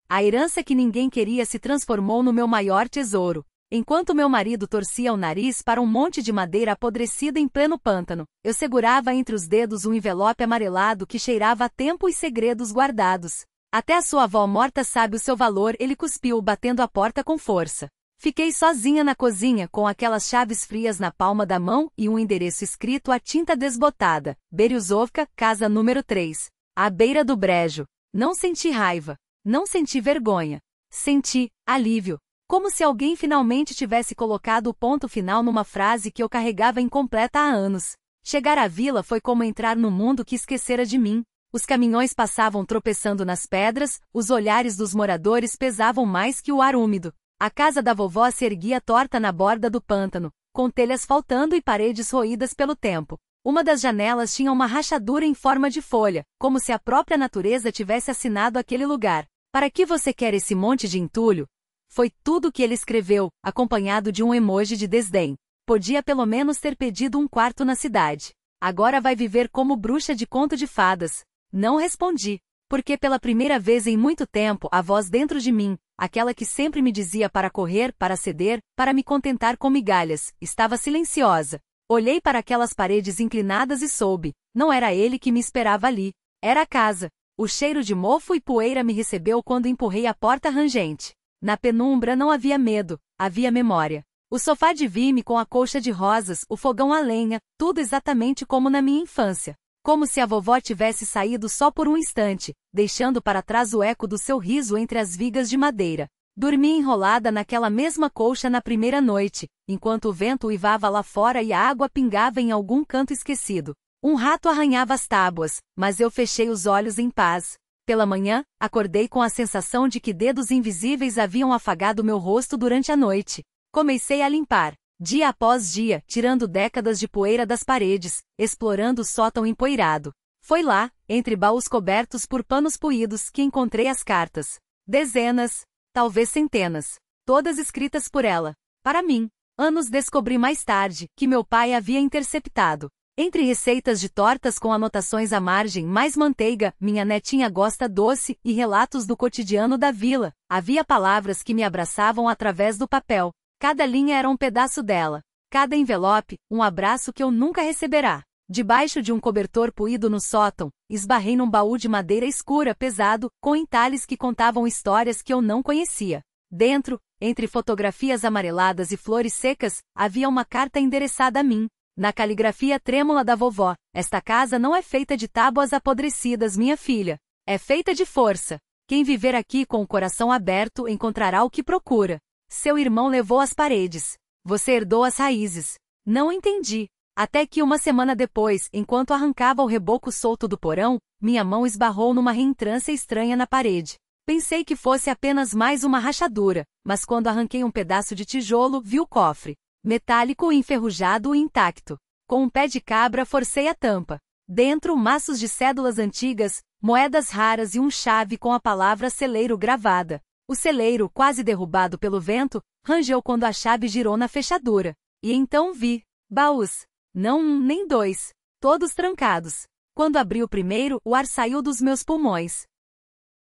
A herança que ninguém queria se transformou no meu maior tesouro. Enquanto meu marido torcia o nariz para um monte de madeira apodrecida em pleno pântano, eu segurava entre os dedos um envelope amarelado que cheirava a tempo e segredos guardados. Até a sua avó morta sabe o seu valor, ele cuspiu, batendo a porta com força. Fiquei sozinha na cozinha com aquelas chaves frias na palma da mão e um endereço escrito a tinta desbotada. Berezovka, casa número 3. À beira do brejo. Não senti raiva. Não senti vergonha. Senti alívio. Como se alguém finalmente tivesse colocado o ponto final numa frase que eu carregava incompleta há anos. Chegar à vila foi como entrar no mundo que esquecera de mim. Os caminhões passavam tropeçando nas pedras, os olhares dos moradores pesavam mais que o ar úmido. A casa da vovó se erguia torta na borda do pântano, com telhas faltando e paredes roídas pelo tempo. Uma das janelas tinha uma rachadura em forma de folha, como se a própria natureza tivesse assinado aquele lugar. Para que você quer esse monte de entulho? Foi tudo que ele escreveu, acompanhado de um emoji de desdém. Podia pelo menos ter pedido um quarto na cidade. Agora vai viver como bruxa de conto de fadas. Não respondi, porque pela primeira vez em muito tempo a voz dentro de mim, aquela que sempre me dizia para correr, para ceder, para me contentar com migalhas, estava silenciosa. Olhei para aquelas paredes inclinadas e soube, não era ele que me esperava ali. Era a casa. O cheiro de mofo e poeira me recebeu quando empurrei a porta rangente. Na penumbra não havia medo, havia memória. O sofá de vime com a colcha de rosas, o fogão a lenha, tudo exatamente como na minha infância. Como se a vovó tivesse saído só por um instante, deixando para trás o eco do seu riso entre as vigas de madeira. Dormi enrolada naquela mesma colcha na primeira noite, enquanto o vento uivava lá fora e a água pingava em algum canto esquecido. Um rato arranhava as tábuas, mas eu fechei os olhos em paz. Pela manhã, acordei com a sensação de que dedos invisíveis haviam afagado meu rosto durante a noite. Comecei a limpar, dia após dia, tirando décadas de poeira das paredes, explorando o sótão empoeirado. Foi lá, entre baús cobertos por panos puídos, que encontrei as cartas. Dezenas, talvez centenas. Todas escritas por ela. Para mim. Anos descobri mais tarde, que meu pai havia interceptado. Entre receitas de tortas com anotações à margem, mais manteiga, minha netinha gosta doce, e relatos do cotidiano da vila, havia palavras que me abraçavam através do papel. Cada linha era um pedaço dela. Cada envelope, um abraço que eu nunca receberá. Debaixo de um cobertor puído no sótão, esbarrei num baú de madeira escura pesado, com entalhes que contavam histórias que eu não conhecia. Dentro, entre fotografias amareladas e flores secas, havia uma carta endereçada a mim. Na caligrafia trêmula da vovó, esta casa não é feita de tábuas apodrecidas, minha filha. É feita de força. Quem viver aqui com o coração aberto encontrará o que procura. Seu irmão levou as paredes. Você herdou as raízes. Não entendi. Até que uma semana depois, enquanto arrancava o reboco solto do porão, minha mão esbarrou numa reentrância estranha na parede. Pensei que fosse apenas mais uma rachadura, mas quando arranquei um pedaço de tijolo, vi o cofre. Metálico e enferrujado e intacto. Com um pé de cabra forcei a tampa. Dentro, maços de cédulas antigas, moedas raras e um chave com a palavra celeiro gravada. O celeiro, quase derrubado pelo vento, rangeu quando a chave girou na fechadura. E então vi baús. Não um, nem dois. Todos trancados. Quando abri o primeiro, o ar saiu dos meus pulmões.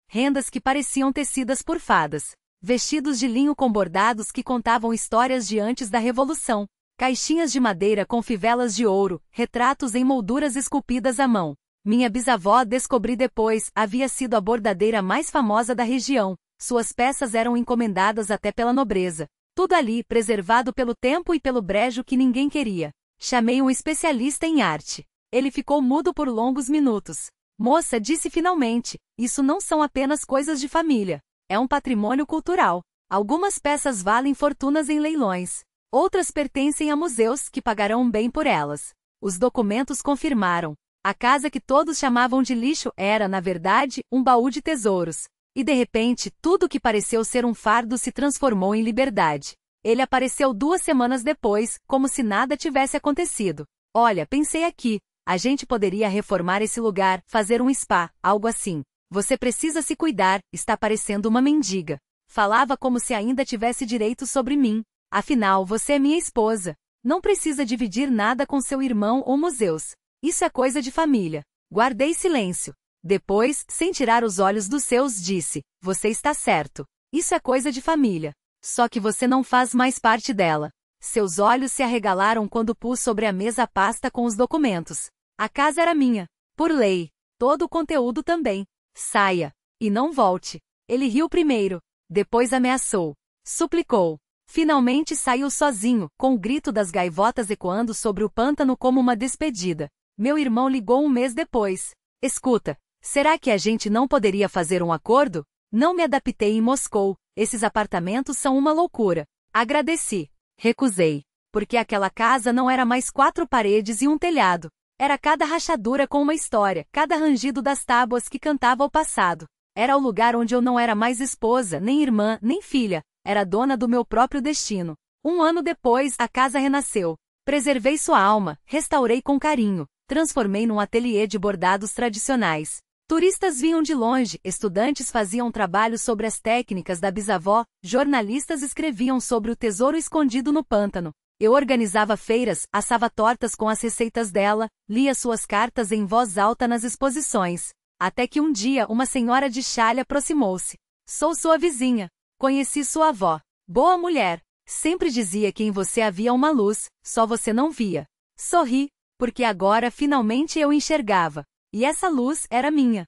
Rendas que pareciam tecidas por fadas. Vestidos de linho com bordados que contavam histórias de antes da Revolução. Caixinhas de madeira com fivelas de ouro, retratos em molduras esculpidas à mão. Minha bisavó, descobri depois, havia sido a bordadeira mais famosa da região. Suas peças eram encomendadas até pela nobreza. Tudo ali, preservado pelo tempo e pelo brejo que ninguém queria. Chamei um especialista em arte. Ele ficou mudo por longos minutos. Moça, disse finalmente, isso não são apenas coisas de família. É um patrimônio cultural. Algumas peças valem fortunas em leilões. Outras pertencem a museus que pagarão bem por elas. Os documentos confirmaram. A casa que todos chamavam de lixo era, na verdade, um baú de tesouros. E de repente, tudo que pareceu ser um fardo se transformou em liberdade. Ele apareceu 2 semanas depois, como se nada tivesse acontecido. Olha, pensei aqui. A gente poderia reformar esse lugar, fazer um spa, algo assim. Você precisa se cuidar, está parecendo uma mendiga. Falava como se ainda tivesse direito sobre mim. Afinal, você é minha esposa. Não precisa dividir nada com seu irmão ou museus. Isso é coisa de família. Guardei silêncio. Depois, sem tirar os olhos dos seus, disse: você está certo. Isso é coisa de família. Só que você não faz mais parte dela. Seus olhos se arregalaram quando pus sobre a mesa a pasta com os documentos. A casa era minha. Por lei. Todo o conteúdo também. Saia. E não volte. Ele riu primeiro. Depois ameaçou. Suplicou. Finalmente saiu sozinho, com o grito das gaivotas ecoando sobre o pântano como uma despedida. Meu irmão ligou um mês depois. Escuta, será que a gente não poderia fazer um acordo? Não me adaptei em Moscou. Esses apartamentos são uma loucura. Agradeci. Recusei. Porque aquela casa não era mais 4 paredes e um telhado. Era cada rachadura com uma história, cada rangido das tábuas que cantava o passado. Era o lugar onde eu não era mais esposa, nem irmã, nem filha. Era dona do meu próprio destino. 1 ano depois, a casa renasceu. Preservei sua alma, restaurei com carinho. Transformei num ateliê de bordados tradicionais. Turistas vinham de longe, estudantes faziam trabalhos sobre as técnicas da bisavó, jornalistas escreviam sobre o tesouro escondido no pântano. Eu organizava feiras, assava tortas com as receitas dela, lia suas cartas em voz alta nas exposições. Até que um dia uma senhora de chale aproximou-se. Sou sua vizinha. Conheci sua avó. Boa mulher. Sempre dizia que em você havia uma luz, só você não via. Sorri, porque agora finalmente eu enxergava. E essa luz era minha.